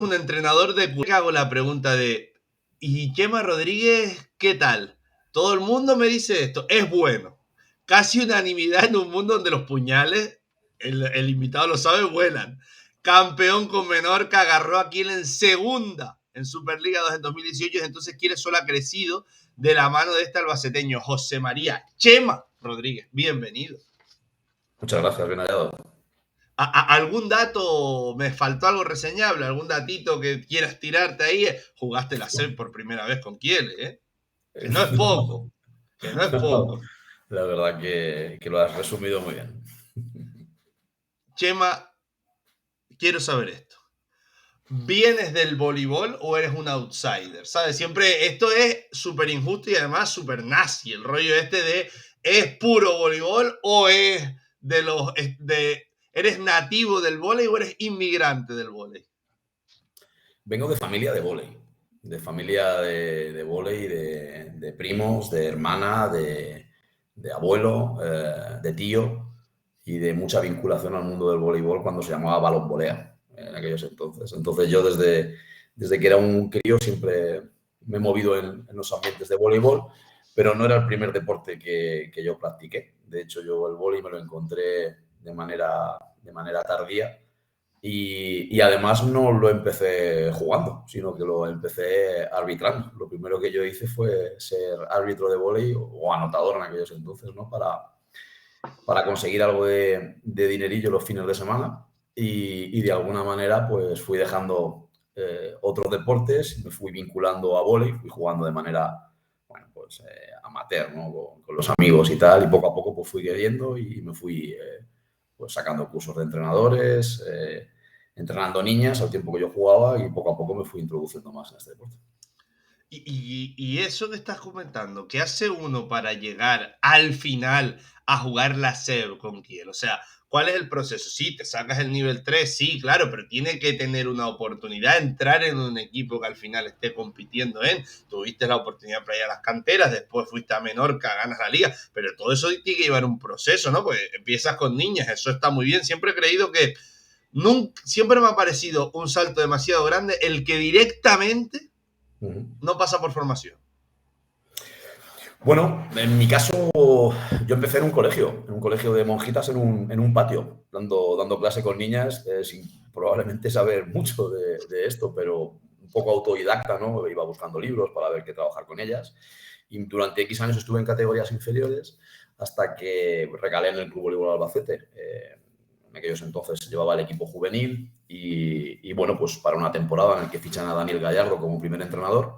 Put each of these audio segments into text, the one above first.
un entrenador de Cuenca, hago la pregunta de, ¿y Chema Rodríguez qué tal? Todo el mundo me dice esto, es bueno. Casi unanimidad en un mundo donde los puñales, el invitado lo sabe, vuelan. Campeón con Menorca, agarró a Kiel en segunda en Superliga 2 en 2018, y entonces Kiel solo ha crecido de la mano de este albaceteño, José María Chema Rodríguez. Bienvenido. Muchas gracias, bien hallado. ¿Algún dato, me faltó algo reseñable? ¿Algún datito que quieras tirarte ahí? Jugaste la SED por primera vez con Kiel, ¿eh? Que no es poco, No, que no es no, poco. la verdad que lo has resumido muy bien. Chema, quiero saber esto. ¿Vienes del voleibol o eres un outsider? ¿Sabes? Siempre esto es súper injusto y además súper nazi. El rollo este de ¿es puro voleibol o es de los... ¿Eres nativo del voleibol o eres inmigrante del voleibol? Vengo de familia de vóley, de familia de vóley, de primos, de hermana, de abuelo, de tío y de mucha vinculación al mundo del voleibol cuando se llamaba balonvolea en aquellos entonces. Entonces yo desde que era un crío siempre me he movido en los ambientes de voleibol, pero no era el primer deporte que yo practiqué. De hecho, yo el vóley me lo encontré de manera tardía y además no lo empecé jugando, sino que lo empecé arbitrando. Lo primero que yo hice fue ser árbitro de vóley o anotador en aquellos entonces, ¿no? Para conseguir algo de dinerillo los fines de semana y de alguna manera pues fui dejando otros deportes, me fui vinculando a vóley, fui jugando de manera, bueno, pues amateur, ¿no? Con los amigos y tal, y poco a poco pues fui queriendo y me fui pues sacando cursos de entrenadores, entrenando niñas al tiempo que yo jugaba y poco a poco me fui introduciendo más en este deporte. Y eso que estás comentando, ¿qué hace uno para llegar al final a jugar la SEB con Kiel? O sea, ¿cuál es el proceso? Sí, te sacas el nivel 3, sí, claro, pero tiene que tener una oportunidad de entrar en un equipo que al final esté compitiendo en. Tuviste la oportunidad para ir a las canteras, después fuiste a Menorca, ganas la liga, pero todo eso tiene que llevar un proceso, ¿no? Porque empiezas con niñas, eso está muy bien. Siempre he creído que nunca, siempre me ha parecido un salto demasiado grande el que directamente Uh-huh. no pasa por formación. Bueno, en mi caso, yo empecé en un colegio de monjitas en un patio, dando clase con niñas, sin probablemente saber mucho de esto, pero un poco autodidacta, ¿no? Iba buscando libros para ver qué trabajar con ellas. Y durante X años estuve en categorías inferiores hasta que recalé en el Club Voleibol Albacete. En aquellos entonces llevaba el equipo juvenil y bueno, pues para una temporada en la que fichan a Daniel Gallardo como primer entrenador,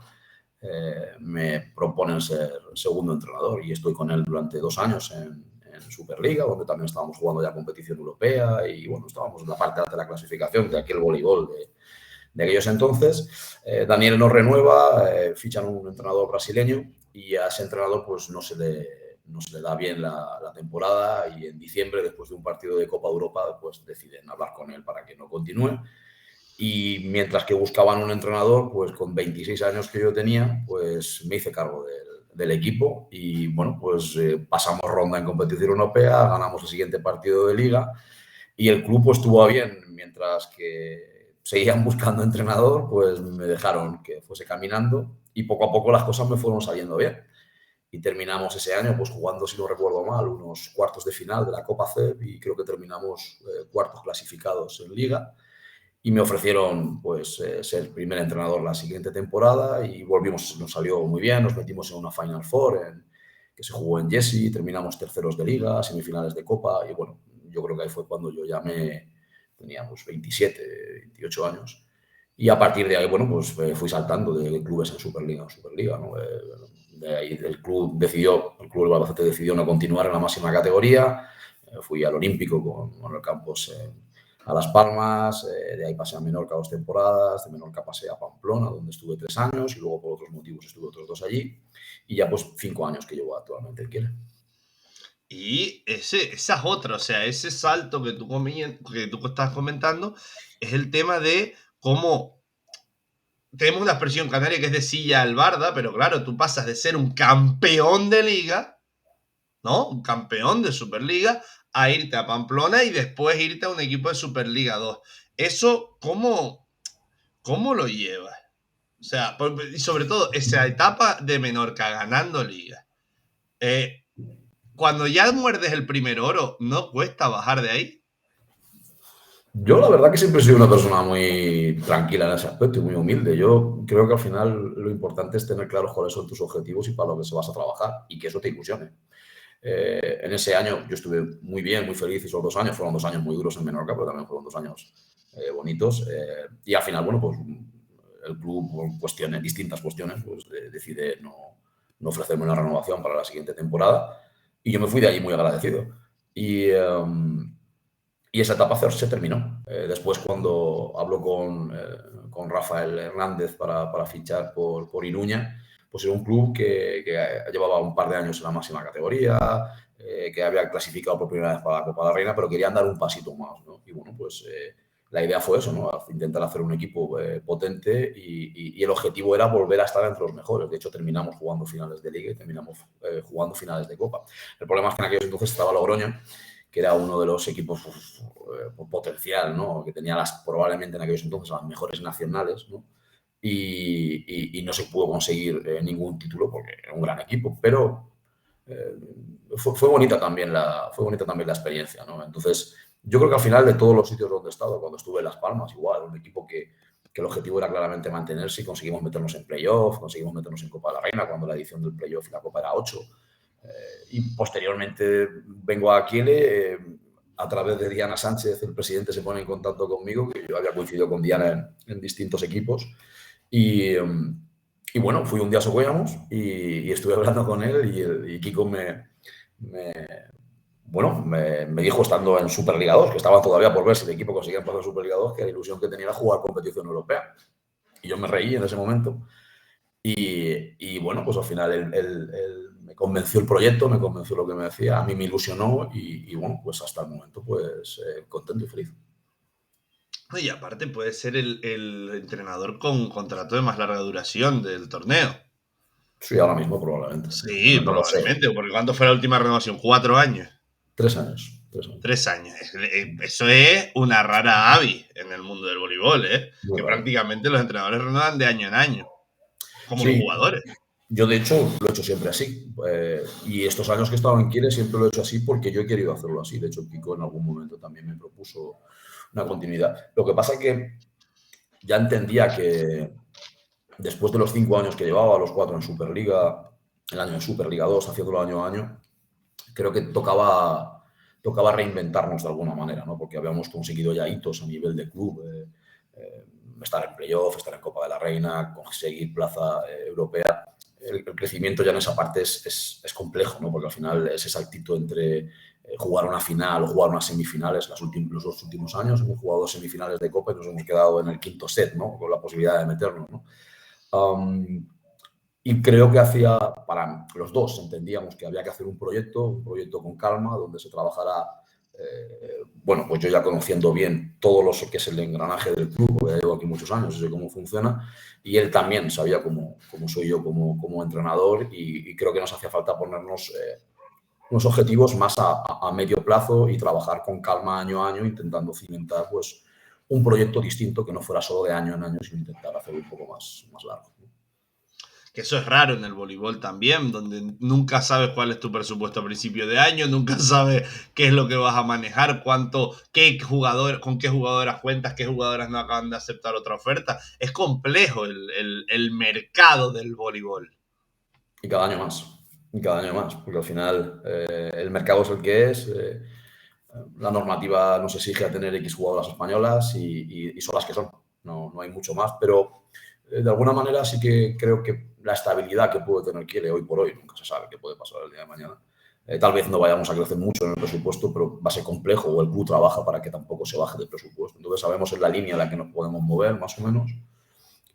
me proponen ser segundo entrenador y estoy con él durante 2 años en Superliga, donde también estábamos jugando ya competición europea y bueno, estábamos en la parte alta de la clasificación de aquel voleibol de aquellos entonces. Daniel nos renueva, fichan un entrenador brasileño y a ese entrenador pues no se le da bien la temporada y en diciembre, después de un partido de Copa Europa, pues deciden hablar con él para que no continúe. Y mientras que buscaban un entrenador, pues con 26 años que yo tenía, pues me hice cargo del equipo y bueno, pues pasamos ronda en competición europea, ganamos el siguiente partido de liga y el club pues estuvo bien, mientras que seguían buscando entrenador, pues me dejaron que fuese caminando y poco a poco las cosas me fueron saliendo bien. Y terminamos ese año pues jugando, si no recuerdo mal, unos cuartos de final de la Copa CEP y creo que terminamos cuartos clasificados en liga y me ofrecieron pues ser primer entrenador la siguiente temporada y volvimos, nos salió muy bien, nos metimos en una Final Four que se jugó en Jesse, terminamos terceros de liga, semifinales de Copa y bueno, yo creo que ahí fue cuando yo ya teníamos 27, 28 años y a partir de ahí, bueno, pues fui saltando de clubes en Superliga, ¿no? De ahí el club de Albacete decidió no continuar en la máxima categoría, fui al Olímpico con el campus a Las Palmas, de ahí pasé a Menorca 2 temporadas, de Menorca pasé a Pamplona, donde estuve 3 años y luego por otros motivos estuve otros 2 allí y ya pues 5 años que llevo actualmente en Kiel. Y esa es otra, o sea, ese salto que tú estás comentando es el tema de cómo tenemos una expresión canaria que es de silla al barda, pero claro, tú pasas de ser un campeón de liga, ¿no? Un campeón de Superliga, a irte a Pamplona y después irte a un equipo de Superliga 2. Eso, ¿cómo lo llevas? O sea, y sobre todo esa etapa de Menorca ganando liga. Cuando ya muerdes el primer oro, ¿no cuesta bajar de ahí? Yo la verdad que siempre he sido una persona muy tranquila en ese aspecto y muy humilde. Yo creo que al final lo importante es tener claros cuáles son tus objetivos y para lo que se vas a trabajar y que eso te ilusione. En ese año yo estuve muy bien, muy feliz, esos 2 años fueron 2 años muy duros en Menorca, pero también fueron 2 años bonitos. Y al final, bueno, pues el club, por cuestiones, distintas cuestiones, pues decide no ofrecerme una renovación para la siguiente temporada. Y yo me fui de allí muy agradecido. Y, y esa etapa se terminó. Después, cuando hablo con Rafael Hernández para fichar por Iruña, pues era un club que llevaba un par de años en la máxima categoría, que había clasificado por primera vez para la Copa de la Reina, pero querían dar un pasito más, ¿no? Y bueno, pues la idea fue eso, ¿no? Intentar hacer un equipo potente y el objetivo era volver a estar entre los mejores. De hecho, terminamos jugando finales de Liga y terminamos jugando finales de Copa. El problema es que en aquellos entonces estaba Logroño, que era uno de los equipos potencial, ¿no? Que tenía probablemente en aquellos entonces las mejores nacionales, ¿no? Y no se pudo conseguir ningún título porque era un gran equipo, pero eh, fue bonita también fue bonita también la experiencia, ¿no? Entonces, yo creo que al final de todos los sitios donde he estado, cuando estuve en Las Palmas, igual, un equipo que el objetivo era claramente mantenerse y conseguimos meternos en playoff, conseguimos meternos en Copa de la Reina, cuando la edición del playoff y la Copa era 8. Y posteriormente vengo a Kiele, a través de Diana Sánchez, el presidente se pone en contacto conmigo, que yo había coincidido con Diana en distintos equipos. Y bueno, fui un día a Socuellamos y estuve hablando con él y Kiko me dijo, estando en Superliga 2, que estaba todavía por ver si el equipo conseguía pasar a Superliga 2, que la ilusión que tenía era jugar competición europea. Y yo me reí en ese momento. Y bueno, pues al final él me convenció el proyecto, me convenció lo que me decía, a mí me ilusionó y bueno, pues hasta el momento pues contento y feliz. Y aparte puede ser el entrenador con contrato de más larga duración del torneo. Sí, ahora mismo probablemente. Sí, No lo sé. probablemente, porque ¿cuánto fue la última renovación? 4 años. 3 años. 3 años. 3 años. Eso es una rara avis en el mundo del voleibol, ¿eh? Muy Que raro. prácticamente los entrenadores renuevan de año en año, como los Sí, jugadores. yo de hecho lo he hecho siempre así. Y estos años que he estado en Kiel siempre lo he hecho así porque yo he querido hacerlo así. De hecho, Kiko en algún momento también me propuso una continuidad. Lo que pasa es que ya entendía que después de los 5 años que llevaba, los 4 en Superliga, el año en Superliga 2, haciéndolo año a año, creo que tocaba reinventarnos de alguna manera, ¿no? Porque habíamos conseguido ya hitos a nivel de club, estar en playoff, estar en Copa de la Reina, conseguir plaza europea. El crecimiento ya en esa parte es complejo, ¿no? Porque al final ese saltito entre jugar una final o jugar unas semifinales, los 2 últimos años hemos jugado 2 semifinales de Copa y nos hemos quedado en el quinto set, ¿no? Con la posibilidad de meternos, ¿no? Y creo que para los dos entendíamos que había que hacer un proyecto con calma, donde se trabajara, bueno, pues yo ya conociendo bien todo lo que es el engranaje del club, porque ya llevo aquí muchos años y sé cómo funciona, y él también sabía cómo soy yo como entrenador y creo que nos hacía falta ponernos unos objetivos más a medio plazo y trabajar con calma año a año, intentando cimentar pues un proyecto distinto que no fuera solo de año en año, sino intentar hacerlo un poco más largo. Que eso es raro en el voleibol también, donde nunca sabes cuál es tu presupuesto a principio de año, nunca sabes qué es lo que vas a manejar, con qué jugadoras cuentas, qué jugadoras no acaban de aceptar otra oferta. Es complejo el mercado del voleibol. Y cada año más. Y cada año más. Porque al final el mercado es el que es. La normativa nos exige a tener X jugadoras españolas y son las que son. No hay mucho más. Pero de alguna manera sí que creo que la estabilidad que puede tener Kiele hoy por hoy, nunca se sabe qué puede pasar el día de mañana. Tal vez no vayamos a crecer mucho en el presupuesto, pero va a ser complejo o el club trabaja para que tampoco se baje del presupuesto. Entonces sabemos en la línea en la que nos podemos mover, más o menos,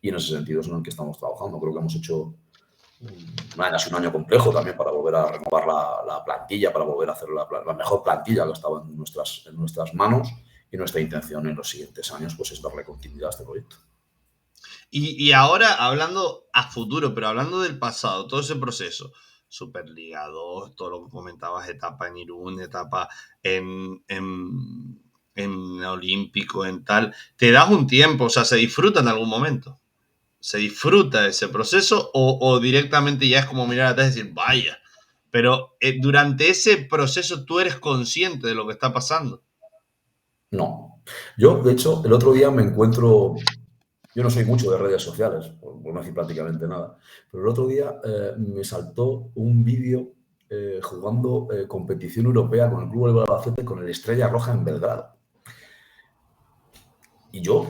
y en ese sentido es en el que estamos trabajando. Creo que hemos hecho ha sido un año complejo también para volver a renovar la plantilla, para volver a hacer la mejor plantilla que estaba en nuestras manos, y nuestra intención en los siguientes años pues es darle continuidad a este proyecto. Y ahora, hablando a futuro, pero hablando del pasado, todo ese proceso, Superliga 2, todo lo que comentabas, etapa en Irún, etapa en en olímpico, en tal, te das un tiempo, o sea, se disfruta en algún momento. Se disfruta ese proceso o directamente ya es como mirar atrás y decir, vaya. Pero durante ese proceso tú eres consciente de lo que está pasando. No. Yo, de hecho, el otro día me encuentro, yo no soy mucho de redes sociales, por no decir prácticamente nada, pero el otro día me saltó un vídeo jugando competición europea con el Club del Albacete con el Estrella Roja en Belgrado. Y yo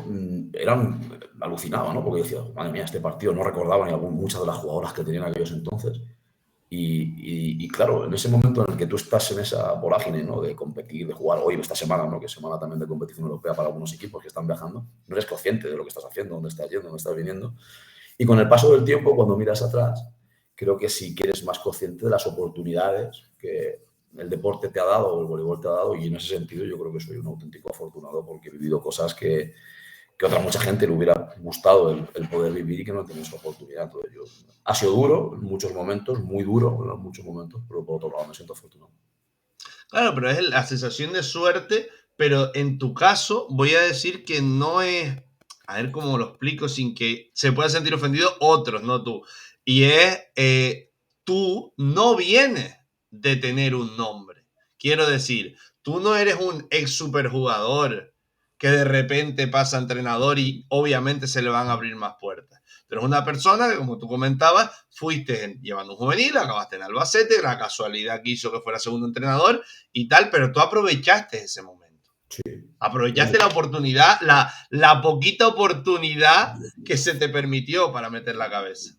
alucinado, ¿no? Porque decía, madre mía, este partido no recordaba ni muchas de las jugadoras que tenían aquellos entonces. Y claro, en ese momento en el que tú estás en esa vorágine, ¿no? De competir, de jugar hoy, esta semana, ¿no? Que es semana también de competición europea para algunos equipos que están viajando, no eres consciente de lo que estás haciendo, dónde estás yendo, dónde estás viniendo. Y con el paso del tiempo, cuando miras atrás, creo que sí que eres más consciente de las oportunidades que el deporte te ha dado o el voleibol te ha dado, y en ese sentido yo creo que soy un auténtico afortunado porque he vivido cosas que a otra mucha gente le hubiera gustado el poder vivir y que no tiene esa oportunidad. Entonces, ha sido duro en muchos momentos, muy duro en muchos momentos, pero por otro lado me siento afortunado. Claro, pero es la sensación de suerte, pero en tu caso voy a decir que no es, a ver cómo lo explico sin que se pueda sentir ofendido otros, no tú. Y es, tú no vienes de tener un nombre. Quiero decir, tú no eres un ex superjugador que de repente pasa a entrenador y obviamente se le van a abrir más puertas. Pero es una persona que, como tú comentabas, fuiste llevando un juvenil, acabaste en Albacete, la casualidad quiso que fuera segundo entrenador y tal, pero tú aprovechaste ese momento. Sí. Aprovechaste la oportunidad, la poquita oportunidad que se te permitió para meter la cabeza.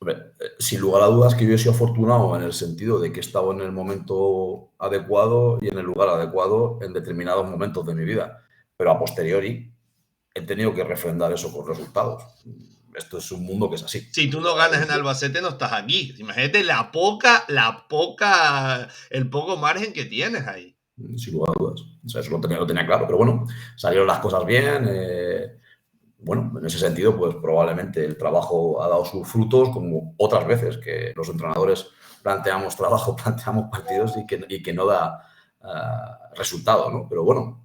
Hombre, sin lugar a dudas que yo he sido afortunado en el sentido de que he estado en el momento adecuado y en el lugar adecuado en determinados momentos de mi vida, pero a posteriori he tenido que refrendar eso con resultados. Esto es un mundo que es así. Si tú no ganas en Albacete, no estás aquí. Imagínate el poco margen que tienes ahí. Sin lugar a dudas. O sea, eso lo tenía claro, pero bueno, salieron las cosas bien. Bueno, en ese sentido, pues probablemente el trabajo ha dado sus frutos, como otras veces que los entrenadores planteamos trabajo, planteamos partidos y que no da resultado, ¿no? Pero bueno,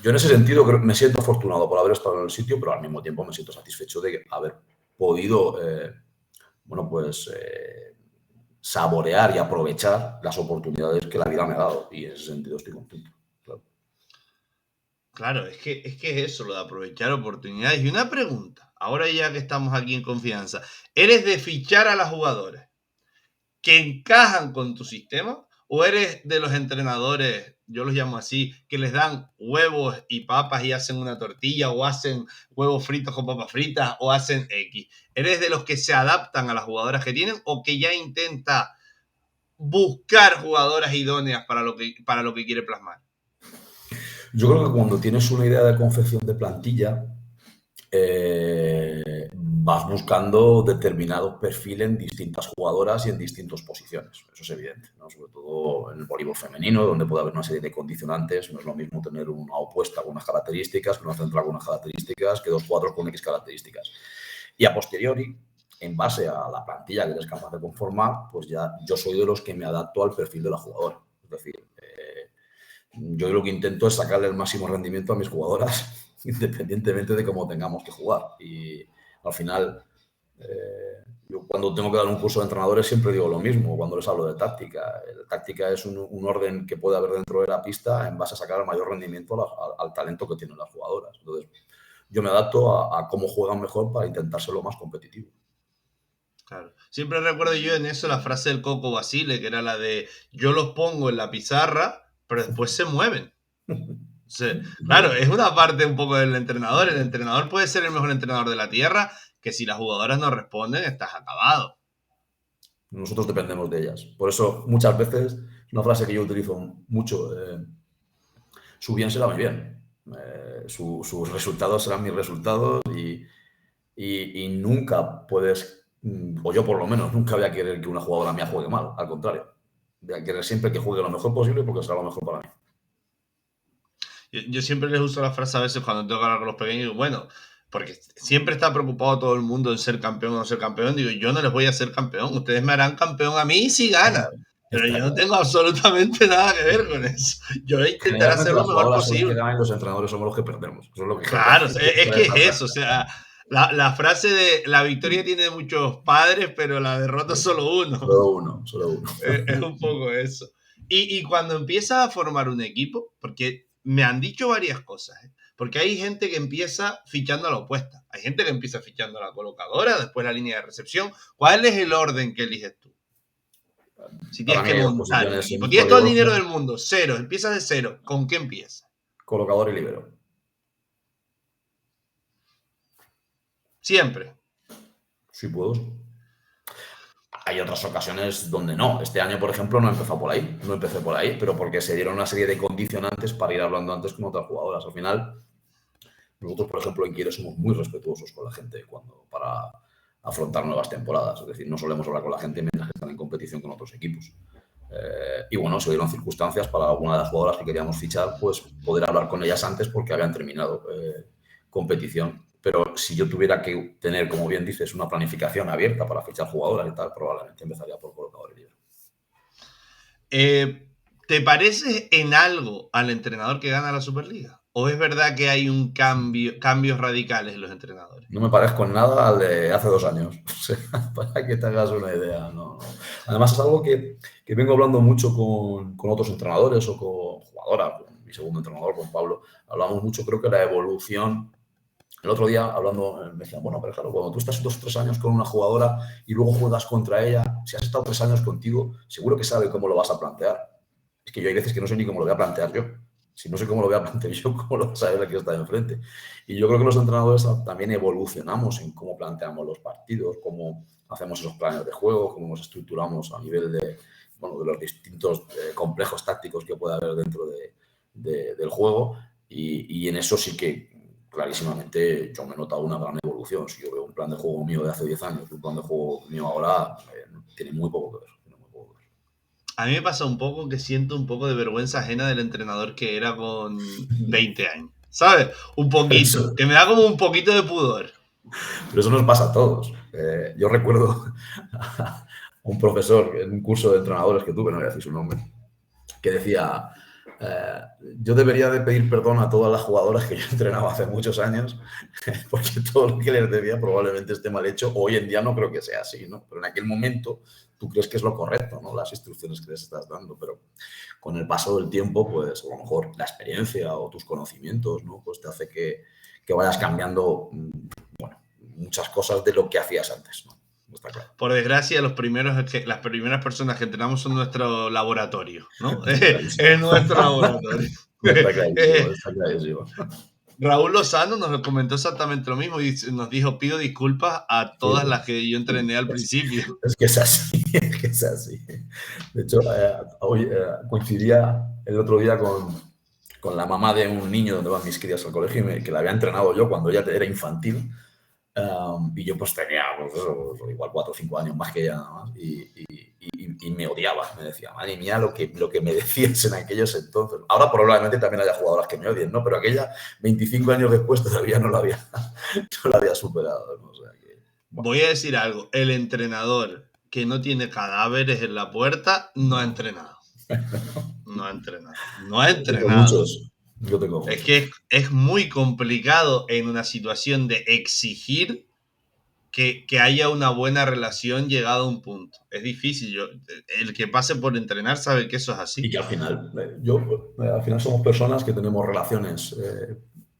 yo en ese sentido me siento afortunado por haber estado en el sitio, pero al mismo tiempo me siento satisfecho de haber podido, bueno, pues saborear y aprovechar las oportunidades que la vida me ha dado. Y en ese sentido estoy contento. Claro. Claro, es que es eso, lo de aprovechar oportunidades. Y una pregunta, ahora ya que estamos aquí en confianza, ¿eres de fichar a las jugadoras que encajan con tu sistema o eres de los entrenadores, yo los llamo así, que les dan huevos y papas y hacen una tortilla o hacen huevos fritos con papas fritas o hacen X? ¿Eres de los que se adaptan a las jugadoras que tienen o que ya intenta buscar jugadoras idóneas para lo que quiere plasmar? Yo creo que cuando tienes una idea de confección de plantilla, vas buscando determinado perfil en distintas jugadoras y en distintas posiciones. Eso es evidente, ¿no? Sobre todo en el voleibol femenino, donde puede haber una serie de condicionantes. No es lo mismo tener una opuesta con unas características, que una central con unas características, que dos cuadros con X características. Y a posteriori, en base a la plantilla que eres capaz de conformar, pues ya yo soy de los que me adapto al perfil de la jugadora. Es decir, yo lo que intento es sacarle el máximo rendimiento a mis jugadoras, independientemente de cómo tengamos que jugar. Y al final, yo cuando tengo que dar un curso de entrenadores siempre digo lo mismo, cuando les hablo de táctica. La táctica es un orden que puede haber dentro de la pista en base a sacar el mayor rendimiento al talento que tienen las jugadoras. Entonces, yo me adapto a cómo juegan mejor para intentar ser lo más competitivo. Claro. Siempre recuerdo yo en eso la frase del Coco Basile, que era la de yo los pongo en la pizarra, pero después se mueven. Sí, claro, es una parte un poco del entrenador. El entrenador puede ser el mejor entrenador de la tierra, que si las jugadoras no responden, estás acabado. Nosotros dependemos de ellas. Por eso, muchas veces, una frase que yo utilizo mucho, su bien será mi bien. Sus resultados serán mis resultados y nunca puedes, o yo por lo menos, nunca voy a querer que una jugadora mía juegue mal. Al contrario, voy a querer siempre que juegue lo mejor posible porque será lo mejor para mí. Yo siempre les uso la frase a veces cuando tengo que hablar con los pequeños, digo, bueno, porque siempre está preocupado todo el mundo en ser campeón o no ser campeón. Digo, yo no les voy a hacer campeón, ustedes me harán campeón a mí si ganan. Pero Está yo no claro. tengo absolutamente nada que ver con eso. Yo voy a intentar Generalmente hacer lo las mejor jugadoras son las que posible. ganan y los entrenadores somos los que perdemos. Eso es lo que Claro, es que es pasar. eso. O sea, la frase de la victoria tiene muchos padres, pero la derrota solo uno. Solo uno, solo uno. Es un poco eso. Y cuando empiezas a formar un equipo, porque me han dicho varias cosas, ¿eh? Porque hay gente que empieza fichando a la opuesta. Hay gente que empieza fichando a la colocadora, después la línea de recepción. ¿Cuál es el orden que eliges tú? Si Para tienes mí que hay dos montar un posiciones equipo. en Tienes todo código el dinero rojo, del mundo, cero, empiezas de cero. ¿Con qué empiezas? colocador y libero. Siempre. Si puedo. Hay otras ocasiones donde no. Este año, por ejemplo, no empezó por ahí. No empecé por ahí, pero porque se dieron una serie de condicionantes para ir hablando antes con otras jugadoras. Al final, nosotros, por ejemplo, en Quiere somos muy respetuosos con la gente para afrontar nuevas temporadas. Es decir, no solemos hablar con la gente mientras están en competición con otros equipos. Y bueno, se dieron circunstancias para alguna de las jugadoras que queríamos fichar, pues poder hablar con ellas antes porque habían terminado competición. Pero si yo tuviera que tener, como bien dices, una planificación abierta para fichar jugadoras y tal, probablemente empezaría por colocador y libre. ¿Te pareces en algo al entrenador que gana la Superliga? ¿O es verdad que hay un cambios radicales en los entrenadores? No me parezco en nada al de hace 2 años, o sea, para que te hagas una idea. No, no. Además, es algo que vengo hablando mucho con otros entrenadores o con jugadoras, con mi segundo entrenador, con Pablo. Hablamos mucho, creo que la evolución. El otro día, hablando, me decían, bueno, pero claro, cuando tú estás 2 o 3 años con una jugadora y luego juegas contra ella, si has estado 3 años contigo, seguro que sabe cómo lo vas a plantear. Es que yo hay veces que no sé ni cómo lo voy a plantear yo. Si no sé cómo lo voy a plantear yo, ¿cómo lo va a saber el que está enfrente? Y yo creo que los entrenadores también evolucionamos en cómo planteamos los partidos, cómo hacemos esos planes de juego, cómo nos estructuramos a nivel de los distintos complejos tácticos que puede haber dentro del juego. Y en eso sí que clarísimamente yo me he notado una gran evolución. Si yo veo un plan de juego mío de hace 10 años y un plan de juego mío ahora, tiene muy poco que ver. A mí me pasa un poco que siento un poco de vergüenza ajena del entrenador que era con 20 años. ¿Sabes? Un poquito. Eso, Que me da como un poquito de pudor. pero eso nos pasa a todos. Yo recuerdo a un profesor en un curso de entrenadores que tuve, no voy a decir su nombre, que decía, yo debería de pedir perdón a todas las jugadoras que yo entrenaba hace muchos años, porque todo lo que les debía probablemente esté mal hecho. Hoy en día no creo que sea así, ¿no? Pero en aquel momento tú crees que es lo correcto, ¿no? Las instrucciones que les estás dando, pero con el paso del tiempo, pues a lo mejor la experiencia o tus conocimientos, ¿no? Pues te hace que vayas cambiando, bueno, muchas cosas de lo que hacías antes, ¿no? Está claro. Por desgracia, las primeras personas que entrenamos son nuestro laboratorio, ¿no? Está clarísimo. Es nuestro laboratorio. Está clarísimo, está clarísimo. Raúl Lozano nos comentó exactamente lo mismo y nos dijo, pido disculpas a todas las que yo entrené al principio. Es que es así, es que es así. De hecho, hoy coincidía el otro día con la mamá de un niño donde van mis crías al colegio que la había entrenado yo cuando ella era infantil. Y yo pues tenía pues, igual 4 o 5 años más que ella nada más. Y me odiaba, me decía, madre mía, lo que me decías en aquellos entonces. Ahora probablemente también haya jugadoras que me odien, ¿no? Pero aquella, 25 años después, todavía no la había superado, ¿no? O sea que, bueno. Voy a decir algo, el entrenador que no tiene cadáveres en la puerta no ha entrenado. No ha entrenado. No ha Yo tengo entrenado. muchos. Yo tengo muchos. Es que es muy complicado en una situación de exigir que haya una buena relación llegado a un punto. Es difícil. El que pase por entrenar sabe que eso es Y así. que al final, al final somos personas que tenemos relaciones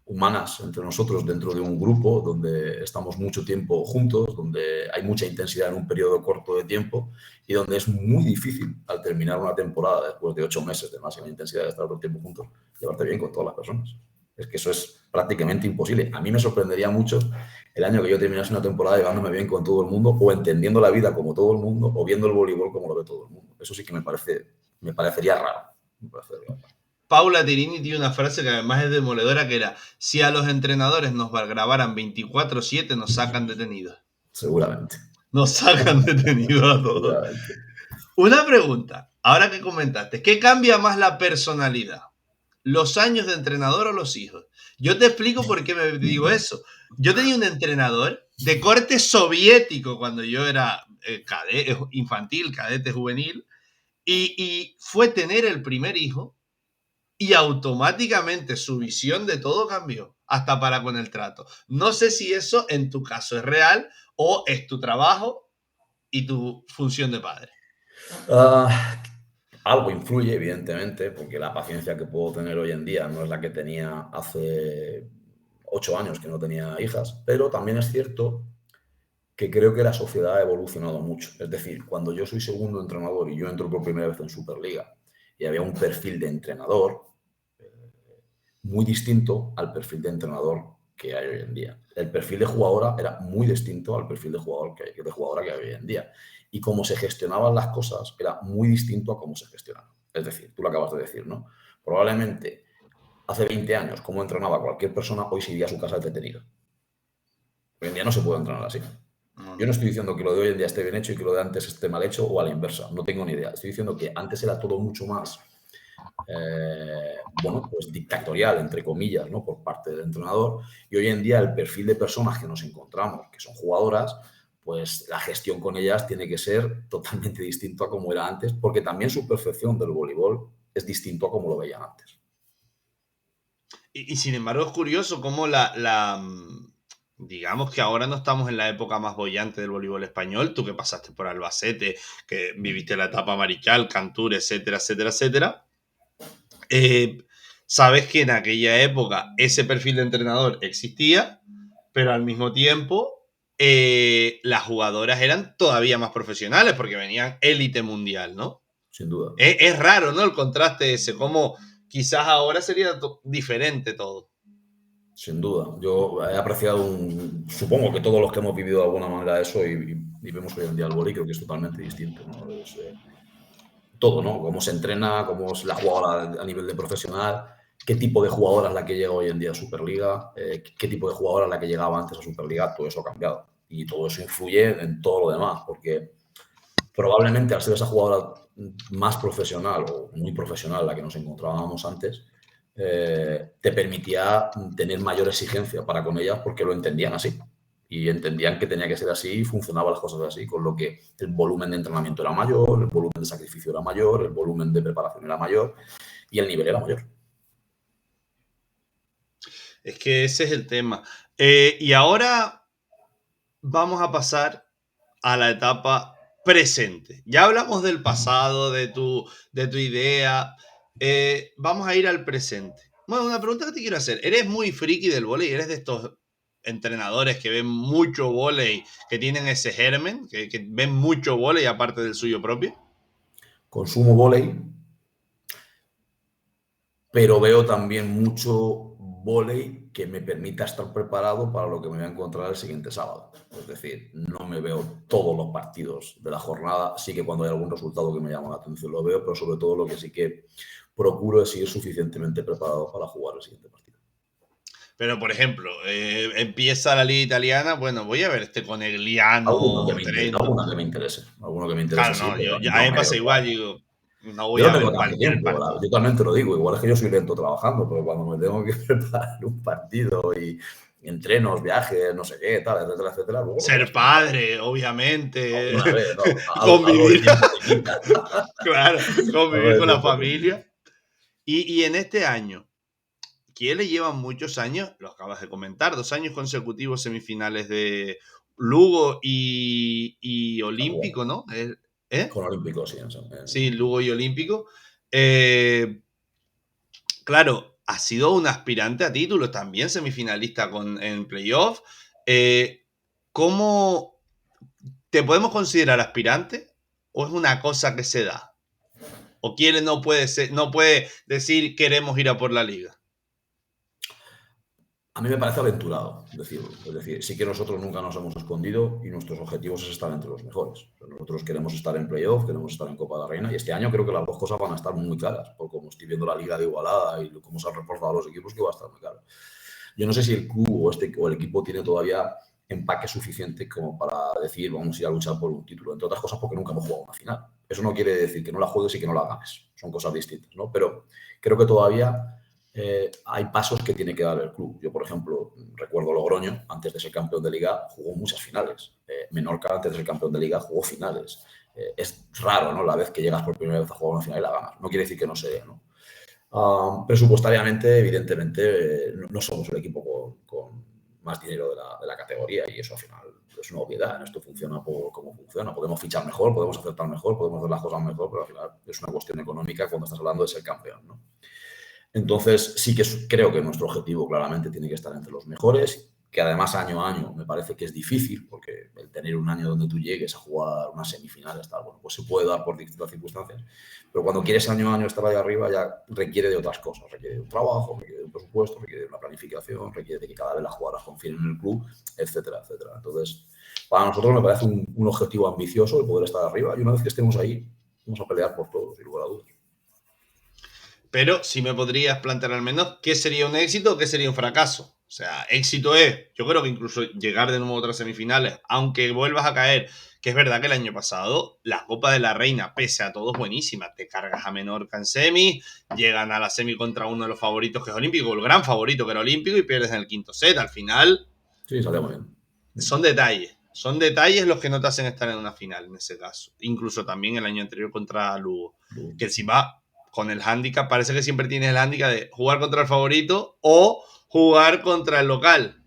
humanas entre nosotros dentro de un grupo donde estamos mucho tiempo juntos, donde hay mucha intensidad en un periodo corto de tiempo y donde es muy difícil al terminar una temporada después de 8 meses de máxima intensidad de estar todo el tiempo juntos, llevarte bien con todas las personas. Es que eso es prácticamente imposible. A mí me sorprendería mucho el año que yo terminase una temporada llevándome bien con todo el mundo o entendiendo la vida como todo el mundo o viendo el voleibol como lo ve todo el mundo. Eso sí que me parecería raro. Me parecería raro. Paula Tirini tiene una frase que además es demoledora que era, si a los entrenadores nos grabaran 24/7 nos sacan detenidos. Seguramente. Nos sacan detenidos a todos. Seguramente. Una pregunta, ahora que comentaste, ¿qué cambia más la personalidad? ¿Los años de entrenador o los hijos? Yo te explico por qué me digo eso. Yo tenía un entrenador de corte soviético cuando yo era infantil, cadete, juvenil, Y fue tener el primer hijo y automáticamente su visión de todo cambió, hasta para con el trato. No sé si eso en tu caso es real o es tu trabajo y tu función de padre. Ah, algo influye, evidentemente, porque la paciencia que puedo tener hoy en día no es la que tenía hace 8 años que no tenía hijas, pero también es cierto que creo que la sociedad ha evolucionado mucho. Es decir, cuando yo soy segundo entrenador y yo entro por primera vez en Superliga y había un perfil de entrenador muy distinto al perfil de entrenador que hay hoy en día. El perfil de jugadora era muy distinto al perfil de jugadora que hay hoy en día. Y cómo se gestionaban las cosas era muy distinto a cómo se gestionaban. Es decir, tú lo acabas de decir, ¿no? Probablemente hace 20 años, cómo entrenaba cualquier persona, hoy se iría a su casa detenido. Hoy en día no se puede entrenar así. No, Yo no no. estoy diciendo que lo de hoy en día esté bien hecho y que lo de antes esté mal hecho o a la inversa. No tengo ni idea. Estoy diciendo que antes era todo mucho más bueno, pues dictatorial, entre comillas, ¿no? Por parte del entrenador. Y hoy en día el perfil de personas que nos encontramos, que son jugadoras, pues la gestión con ellas tiene que ser totalmente distinto a como era antes, porque también su percepción del voleibol es distinto a como lo veían antes. Y sin embargo es curioso cómo digamos que ahora no estamos en la época más bollante del voleibol español, tú que pasaste por Albacete, que viviste la etapa Marichal, Cantur, etcétera, etcétera, etcétera. Sabes que en aquella época ese perfil de entrenador existía, pero al mismo tiempo las jugadoras eran todavía más profesionales porque venían élite mundial, ¿no? Sin duda. Es raro, ¿no? El contraste ese, como quizás ahora sería diferente todo. Sin duda. Yo he apreciado supongo que todos los que hemos vivido de alguna manera eso y vemos hoy en día el vóley, creo que es totalmente distinto, ¿no? Todo, ¿no? Cómo se entrena, cómo es la jugadora a nivel de profesional, qué tipo de jugadora es la que llega hoy en día a Superliga, qué tipo de jugadora es la que llegaba antes a Superliga, todo eso ha cambiado. Y todo eso influye en todo lo demás, porque probablemente al ser esa jugadora más profesional o muy profesional, la que nos encontrábamos antes, te permitía tener mayor exigencia para con ellas porque lo entendían así. Y entendían que tenía que ser así y funcionaban las cosas así, con lo que el volumen de entrenamiento era mayor, el volumen de sacrificio era mayor, el volumen de preparación era mayor y el nivel era mayor. Es que ese es el tema. Y ahora vamos a pasar a la etapa presente. Ya hablamos del pasado, de tu idea. Vamos a ir al presente. Bueno, una pregunta que te quiero hacer. ¿Eres muy friki del vóley? ¿Eres de estos entrenadores que ven mucho vóley, que tienen ese germen, que ven mucho vóley aparte del suyo propio? Consumo vóley, pero veo también mucho vóley que me permita estar preparado para lo que me voy a encontrar el siguiente sábado. Es decir, no me veo todos los partidos de la jornada, sí que cuando hay algún resultado que me llama la atención lo veo, pero sobre todo lo que sí que procuro es ir suficientemente preparado para jugar el siguiente partido. Pero, por ejemplo, empieza la liga italiana, bueno, voy a ver este Alguno que Conegliano, Trento. alguno que me interese Claro, sí, no, pero a no mí me me pasa veo igual, todas. digo, no Yo voy no a tengo ver tanto cualquier tiempo, partido. yo también te lo digo, igual es que yo soy lento trabajando, pero cuando me tengo que preparar un partido y entrenos, viajes, no sé qué, tal, etcétera, etcétera, luego lo Ser miras con calma. padre, obviamente, Alguna vez, ¿no? Algo de convivir, tiempo te quita. claro, Algo convivir de con la tiempo te quita. familia. Y en este año, que le llevan muchos años, lo acabas de comentar, 2 años consecutivos semifinales de Lugo y También. Olímpico, ¿no? ¿Eh? Con Olímpicos, sí. Sí, Lugo y Olímpico. Eh, claro, ha sido un aspirante a títulos, también semifinalista en playoff. Eh, ¿Cómo te podemos considerar aspirante o es una cosa que se da? ¿O quiere no puede ser, no puede decir queremos ir a por la liga? A mí me parece aventurado decirlo. Es decir, sí que nosotros nunca nos hemos escondido y nuestros objetivos es estar entre los mejores. O sea, nosotros queremos estar en playoff, queremos estar en Copa de la Reina y este año creo que las dos cosas van a estar muy claras, por como estoy viendo la liga de Igualada y cómo se han reforzado los equipos, que va a estar muy claro. Yo no sé si el club o el equipo tiene todavía empaque suficiente como para decir vamos a ir a luchar por un título, entre otras cosas porque nunca hemos jugado una final. Eso no quiere decir que no la juegues y que no la ganes, son cosas distintas, ¿no? Pero creo que todavía hay pasos que tiene que dar el club. Yo, por ejemplo, recuerdo Logroño, antes de ser campeón de liga, jugó muchas finales. Menorca, antes de ser campeón de liga, jugó finales. es raro, ¿no? La vez que llegas por primera vez a jugar una final y la ganas. No quiere decir que no sea, ¿no? Presupuestariamente, evidentemente, no somos el equipo con más dinero de la categoría y eso al final es una obviedad. Esto funciona por cómo funciona. Podemos fichar mejor, podemos acertar mejor, podemos hacer las cosas mejor, pero al final es una cuestión económica cuando estás hablando de ser campeón, ¿no? Entonces, sí que creo que nuestro objetivo claramente tiene que estar entre los mejores, que además año a año me parece que es difícil, porque el tener un año donde tú llegues a jugar unas semifinales, tal, bueno, pues se puede dar por distintas circunstancias, pero cuando quieres año a año estar ahí arriba ya requiere de otras cosas, requiere de un trabajo, requiere de un presupuesto, requiere de una planificación, requiere de que cada vez las jugadoras confíen en el club, etcétera, etcétera. Entonces, para nosotros me parece un objetivo ambicioso el poder estar arriba y una vez que estemos ahí, vamos a pelear por todo, sin lugar a dudas. Pero si me podrías plantear al menos qué sería un éxito o qué sería un fracaso. O sea, éxito es, yo creo que incluso llegar de nuevo a otras semifinales, aunque vuelvas a caer, que es verdad que el año pasado la Copa de la Reina, pese a todo, es buenísima. Te cargas a Menorca en semi, llegan a la semi contra uno de los favoritos que es olímpico, el gran favorito que era olímpico, y pierdes en el quinto set. Al final, sí, salió muy bien. Son detalles los que no te hacen estar en una final en ese caso. Incluso también el año anterior contra Lugo, que si va con el handicap, parece que siempre tienes el handicap de jugar contra el favorito o jugar contra el local.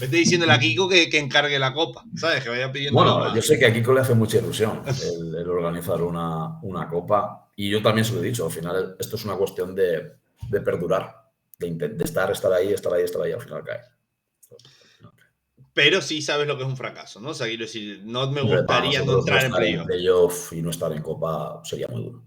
Vete diciéndole a Kiko que encargue la copa, ¿sabes? Que vaya pidiendo Bueno, yo sé que a Kiko le hace mucha ilusión el organizar una copa y yo también se lo he dicho, al final esto es una cuestión de perdurar, de estar ahí, al final cae. Pero sí sabes lo que es un fracaso, ¿no? O sea, quiero decir, no me Hombre, para gustaría no nosotros no entrar en estar en playoff. playoff y no estar en copa sería muy duro.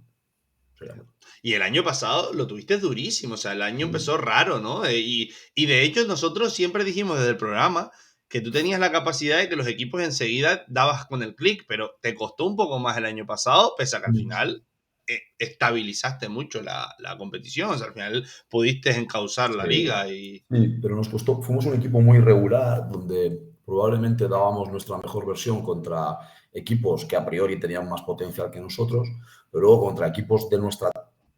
Y el año pasado lo tuviste durísimo, o sea, el año Mm. empezó raro, ¿no? Y de hecho nosotros siempre dijimos desde el programa que tú tenías la capacidad de que los equipos enseguida dabas con el clic, pero te costó un poco más el año pasado, pese a que al final estabilizaste mucho la competición, o sea, al final pudiste encauzar la Sí, liga y... sí, pero nos costó, fuimos un equipo muy regular, donde probablemente dábamos nuestra mejor versión contra equipos que a priori tenían más potencial que nosotros, pero luego contra equipos de nuestra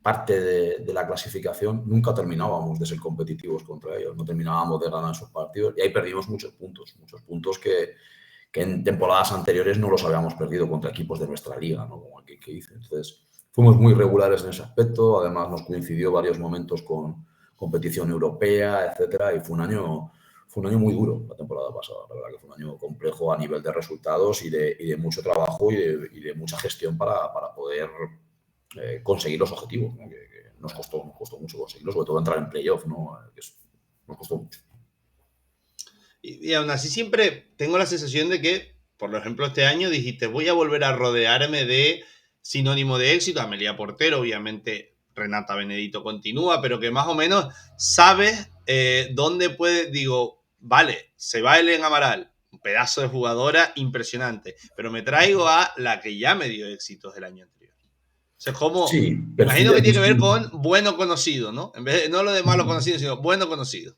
parte de la clasificación nunca terminábamos de ser competitivos contra ellos, no terminábamos de ganar esos partidos y ahí perdimos muchos puntos que en temporadas anteriores no los habíamos perdido contra equipos de nuestra liga, ¿no? Como aquí que dice. Entonces, fuimos muy regulares en ese aspecto, además nos coincidió varios momentos con competición europea, etcétera, y fue un año muy duro la temporada pasada, la verdad que fue un año complejo a nivel de resultados y de mucho trabajo y de mucha gestión para poder conseguir los objetivos, ¿no? Que nos costó mucho conseguirlo, sobre todo entrar en playoff, ¿no? Nos costó mucho. Y aún así siempre tengo la sensación de que, por ejemplo, este año dijiste, voy a volver a rodearme de sinónimo de éxito. Amelia Portero, obviamente Renata Benedito continúa, pero que más o menos sabes dónde puede, digo, vale, se va Elen Amaral, un pedazo de jugadora impresionante, pero me traigo a la que ya me dio éxitos el año anterior. O sea, es como, Sí, imagino que perfiles tiene que ver distintos. con bueno conocido, ¿no? En vez de, no lo de malo conocido, sino bueno conocido.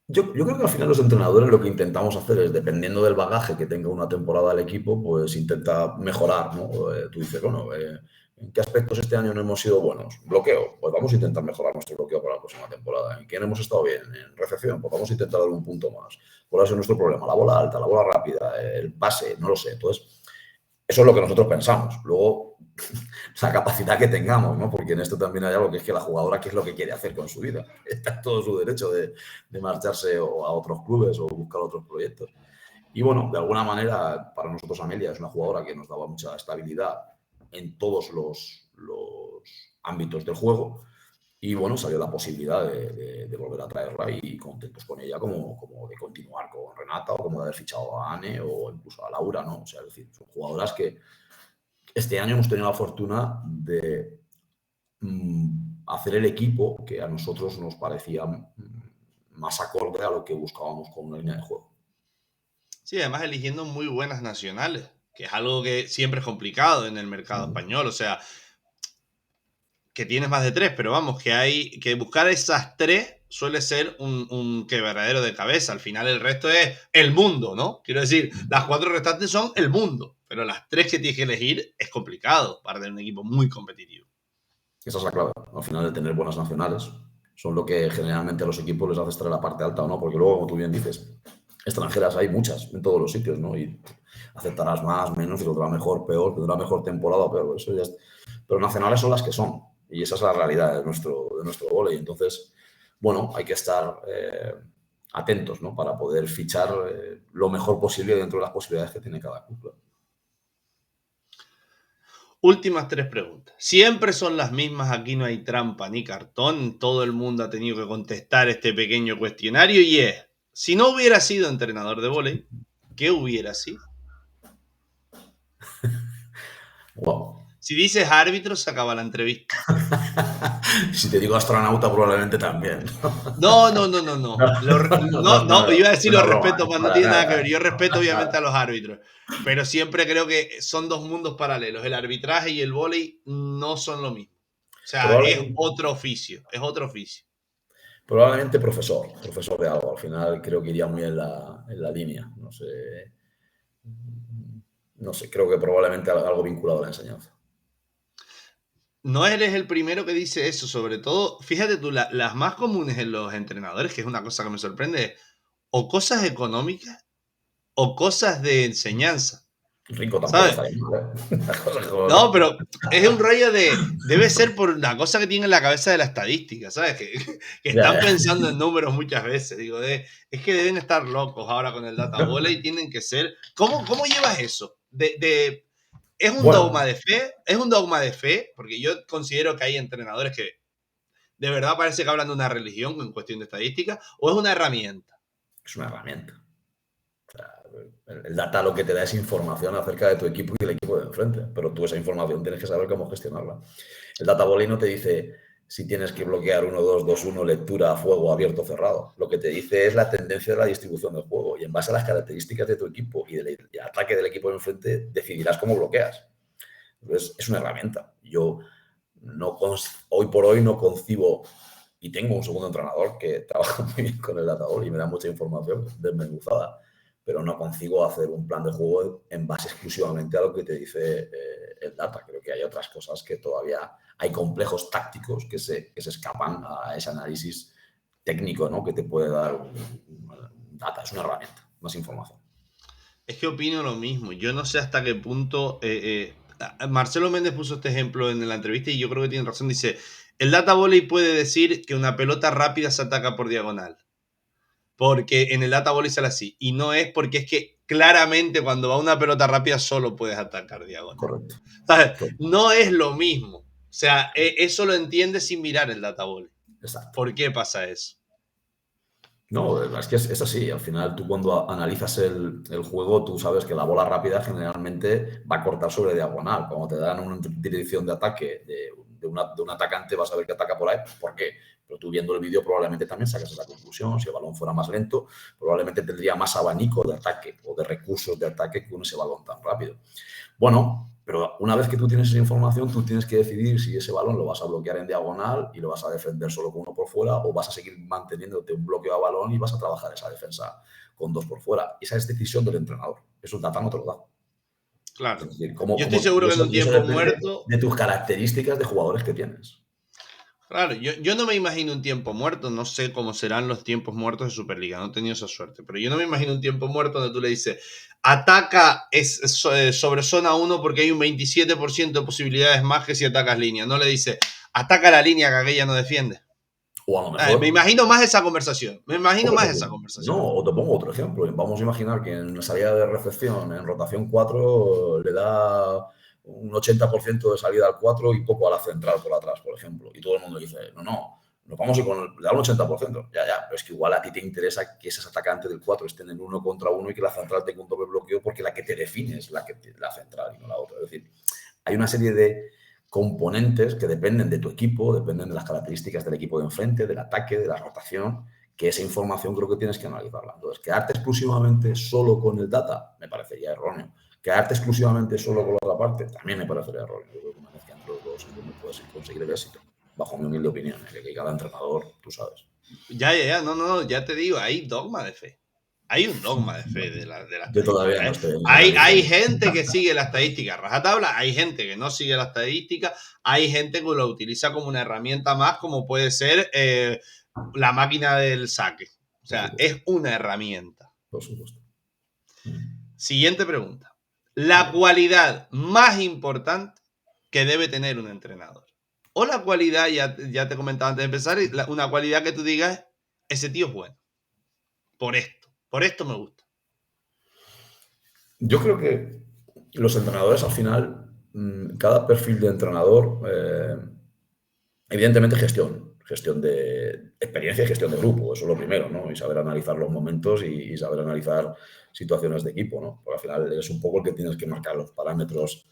Yo creo que al final los entrenadores lo que intentamos hacer es, dependiendo del bagaje que tenga una temporada el equipo, pues intenta mejorar, ¿no? Tú dices, bueno, ¿en qué aspectos este año no hemos sido buenos? Bloqueo, pues vamos a intentar mejorar nuestro bloqueo para la próxima temporada. ¿En quién hemos estado bien? En recepción, pues vamos a intentar dar un punto más. ¿Cuál ha sido nuestro problema? La bola alta, la bola rápida, el pase, no lo sé. Entonces, eso es lo que nosotros pensamos. Luego, la capacidad que tengamos, ¿no? Porque en esto también hay algo que es que la jugadora, ¿qué es lo que quiere hacer con su vida? Está en todo su derecho de marcharse o a otros clubes o buscar otros proyectos. Y bueno, de alguna manera, para nosotros Amelia es una jugadora que nos daba mucha estabilidad en todos los ámbitos del juego. Y bueno, salió la posibilidad de volver a traerla y contentos con ella como de continuar con Renata o como de haber fichado a Anne o incluso a Laura, ¿no? O sea, es decir, son jugadoras que este año hemos tenido la fortuna de hacer el equipo que a nosotros nos parecía más acorde a lo que buscábamos con una línea de juego. Sí, además eligiendo muy buenas nacionales, que es algo que siempre es complicado en el mercado español. O sea, que tienes más de tres, pero vamos, que hay que buscar esas tres suele ser un quebradero de cabeza. Al final el resto es el mundo, ¿no? Quiero decir, las cuatro restantes son el mundo, pero las tres que tienes que elegir es complicado para tener un equipo muy competitivo. Esa es la clave. Al final, de tener buenas nacionales son lo que generalmente a los equipos les hace estar en la parte alta o no, porque luego, como tú bien dices, extranjeras hay muchas en todos los sitios, ¿no? Y aceptarás más, menos, que otra mejor, peor, que otra mejor temporada o peor. Eso ya pero nacionales son las que son. Y esa es la realidad de nuestro vóley. Entonces, bueno, hay que estar atentos, ¿no? Para poder fichar lo mejor posible dentro de las posibilidades que tiene cada club. Últimas 3 preguntas. Siempre son las mismas, aquí no hay trampa ni cartón. Todo el mundo ha tenido que contestar este pequeño cuestionario y es, si no hubiera sido entrenador de vóley, ¿qué hubiera sido? Wow. Si dices árbitro, se acaba la entrevista. Si te digo astronauta, probablemente también. No, no, no, no, no. No, iba a decir lo Una broma, respeto, pero no para tiene nada que nada. ver. Yo respeto obviamente Nada. a los árbitros, pero siempre creo que son dos mundos paralelos. El arbitraje y el vóley no son lo mismo. O sea, es Probablemente, otro oficio, es otro oficio. probablemente profesor de algo. Al final creo que iría muy en la línea. No sé, creo que probablemente algo vinculado a la enseñanza. No eres el primero que dice eso, sobre todo, fíjate tú, las más comunes en los entrenadores, que es una cosa que me sorprende, o cosas económicas o cosas de enseñanza, Rico tampoco ¿sabes? está bien, ¿eh? No, pero es un rollo debe ser por la cosa que tiene en la cabeza de la estadística, ¿sabes? Que Ya, están ya. pensando en números muchas veces, digo, es que deben estar locos ahora con el data volley y tienen que ser, ¿cómo llevas eso? ¿Es un dogma Bueno, de fe? ¿Es un dogma de fe? Porque yo considero que hay entrenadores que de verdad parece que hablan de una religión en cuestión de estadística, o es una herramienta. es una herramienta. O sea, el data lo que te da es información acerca de tu equipo y del equipo de enfrente, pero tú esa información tienes que saber cómo gestionarla. El data volley no te dice si tienes que bloquear 1-2-2-1, lectura, fuego, abierto, cerrado. Lo que te dice es la tendencia de la distribución del juego y en base a las características de tu equipo y del ataque del equipo de enfrente decidirás cómo bloqueas. Entonces, es una herramienta. Yo no hoy por hoy no concibo, y tengo un segundo entrenador que trabaja muy bien con el data y me da mucha información desmenuzada, pero no concibo hacer un plan de juego en base exclusivamente a lo que te dice el data. Creo que hay otras cosas que todavía hay complejos tácticos que se escapan a ese análisis técnico, ¿no? Que te puede dar un data. Es una herramienta, más información. Es que opino lo mismo. Yo no sé hasta qué punto. Marcelo Méndez puso este ejemplo en la entrevista y yo creo que tiene razón. Dice: el data volley puede decir que una pelota rápida se ataca por diagonal. Porque en el data volley sale así. Y no es porque es que claramente cuando va una pelota rápida solo puedes atacar diagonal. Correcto. ¿Sabes? Correcto. No es lo mismo. O sea, eso lo entiendes sin mirar el data volley. Exacto. ¿Por qué pasa eso? No, es que es así. Al final, tú cuando analizas el juego, tú sabes que la bola rápida generalmente va a cortar sobre diagonal. Cuando te dan una dirección de ataque de un atacante, vas a ver que ataca por ahí. ¿Por qué? Pero tú viendo el vídeo probablemente también sacas esa conclusión. Si el balón fuera más lento, probablemente tendría más abanico de ataque o de recursos de ataque que con ese balón tan rápido. Bueno, pero una vez que tú tienes esa información, tú tienes que decidir si ese balón lo vas a bloquear en diagonal y lo vas a defender solo con uno por fuera o vas a seguir manteniéndote un bloqueo a balón y vas a trabajar esa defensa con dos por fuera. Esa es decisión del entrenador. Eso el data no te lo da. Claro. Es decir, Yo estoy seguro que en un y eso tiempo depende muerto. de tus características de jugadores que tienes. Claro, yo no me imagino un tiempo muerto, no sé cómo serán los tiempos muertos de Superliga, no he tenido esa suerte, pero yo no me imagino un tiempo muerto donde tú le dices, ataca sobre zona 1 porque hay un 27% de posibilidades más que si atacas línea, no le dice, ataca la línea que aquella no defiende. O a lo mejor, Me imagino más esa conversación, me imagino más esa no, conversación. o te pongo otro ejemplo. Vamos a imaginar que en la salida de recepción, en rotación 4 le da un 80% de salida al 4 y poco a la central por atrás, por ejemplo. Y todo el mundo dice, no, nos vamos a ir le da un 80%. Ya, pero es que igual a ti te interesa que esos atacantes del 4 estén en uno contra uno y que la central tenga un doble bloqueo porque la que te define es la central y no la otra. Es decir, hay una serie de componentes que dependen de tu equipo, dependen de las características del equipo de enfrente, del ataque, de la rotación, que esa información creo que tienes que analizarla. Entonces, quedarte exclusivamente solo con el data me parecería erróneo. Quedarte exclusivamente solo con la otra parte también me parecería erróneo. Yo creo que una mezcla entre los dos es donde puedes conseguir el éxito, bajo mi humilde opinión, que cada entrenador, tú sabes. Ya, no, ya te digo, hay dogma de fe. Hay un dogma de fe de la Yo todavía estadística. no ¿Eh? estoy en esa Hay religión. gente que sigue la estadística a rajatabla, hay gente que no sigue la estadística, hay gente que lo utiliza como una herramienta más, como puede ser la máquina del saque. O Por sea, supuesto. es una herramienta. por supuesto. Siguiente pregunta. La cualidad más importante que debe tener un entrenador. O la cualidad, ya te comentaba antes de empezar, una cualidad que tú digas, ese tío es bueno. Por esto me gusta. Yo creo que los entrenadores al final, cada perfil de entrenador, evidentemente gestión de experiencia y gestión de grupo, eso es lo primero, ¿no? Y saber analizar los momentos y saber analizar situaciones de equipo, ¿no? Porque al final eres un poco el que tienes que marcar los parámetros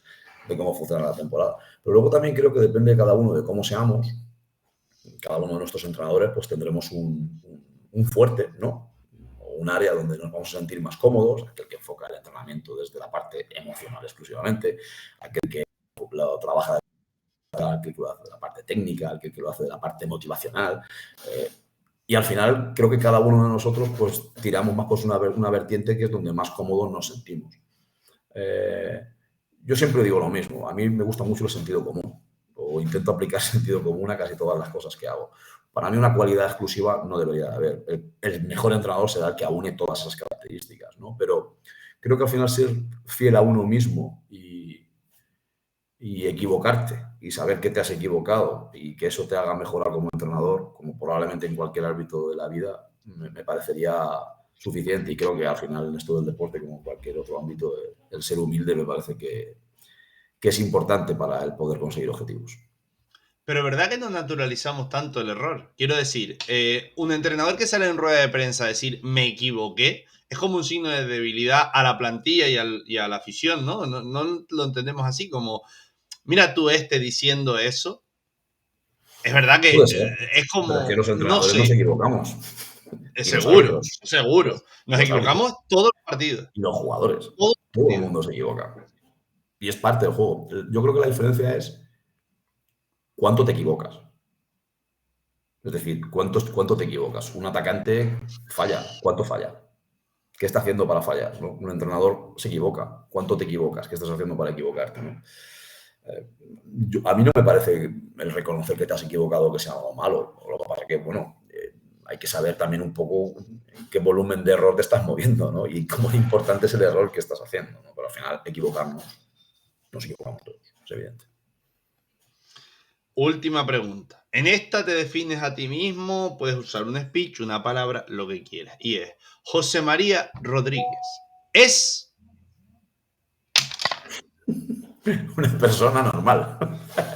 de cómo funciona la temporada. Pero luego también creo que depende de cada uno de cómo seamos, cada uno de nuestros entrenadores, pues tendremos un fuerte, ¿no? O un área donde nos vamos a sentir más cómodos, aquel que enfoca el entrenamiento desde la parte emocional exclusivamente, aquel que lo trabaja aquel que lo hace de la parte técnica, aquel que lo hace de la parte motivacional. Y al final creo que cada uno de nosotros pues tiramos más por una vertiente que es donde más cómodos nos sentimos. Yo siempre digo lo mismo, a mí me gusta mucho el sentido común, o intento aplicar sentido común a casi todas las cosas que hago. Para mí una cualidad exclusiva no debería de haber. El mejor entrenador será el que aúne todas esas características, ¿no? Pero creo que al final ser fiel a uno mismo y equivocarte y saber que te has equivocado y que eso te haga mejorar como entrenador, como probablemente en cualquier ámbito de la vida, me parecería suficiente. Y creo que al final en esto del deporte, como en cualquier otro ámbito, el ser humilde me parece que es importante para el poder conseguir objetivos. Pero ¿verdad que nos naturalizamos tanto el error? Quiero decir, un entrenador que sale en rueda de prensa a decir me equivoqué es como un signo de debilidad a la plantilla y a la afición, ¿no? ¿no? lo entendemos así como, mira tú diciendo eso. Es verdad que Puede ser, es pero es que como, los no entrenadores nos sé, equivocamos es y los seguro, árbitros, seguro. y Nos los árbitros equivocamos todos los partidos. y los jugadores. Todos los Todo el partidos. mundo se equivoca. Y es parte del juego. Yo creo que la diferencia es cuánto te equivocas. Es decir, ¿cuánto te equivocas? Un atacante falla. ¿Cuánto falla? ¿Qué está haciendo para fallar? ¿No? Un entrenador se equivoca. ¿Cuánto te equivocas? ¿Qué estás haciendo para equivocarte? ¿No? A mí no me parece el reconocer que te has equivocado que sea algo malo. Lo que pasa es que, bueno, hay que saber también un poco en qué volumen de error te estás moviendo, ¿no? Y cómo importante es el error que estás haciendo, ¿no? Pero al final, nos equivocamos todos, es evidente. Última pregunta. En esta te defines a ti mismo, puedes usar un speech, una palabra, lo que quieras. Y es José María Rodríguez. Es Una persona normal.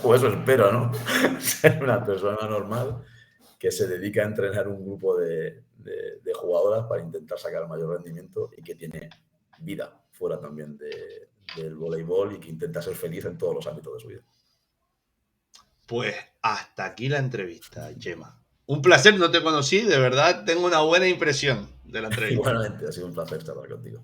O eso espero, ¿no? Ser una persona normal que se dedica a entrenar un grupo de jugadoras para intentar sacar el mayor rendimiento y que tiene vida fuera también del voleibol y que intenta ser feliz en todos los ámbitos de su vida. Pues hasta aquí la entrevista, Chema. Un placer, no te conocí, de verdad tengo una buena impresión de la entrevista. Igualmente, ha sido un placer charlar contigo.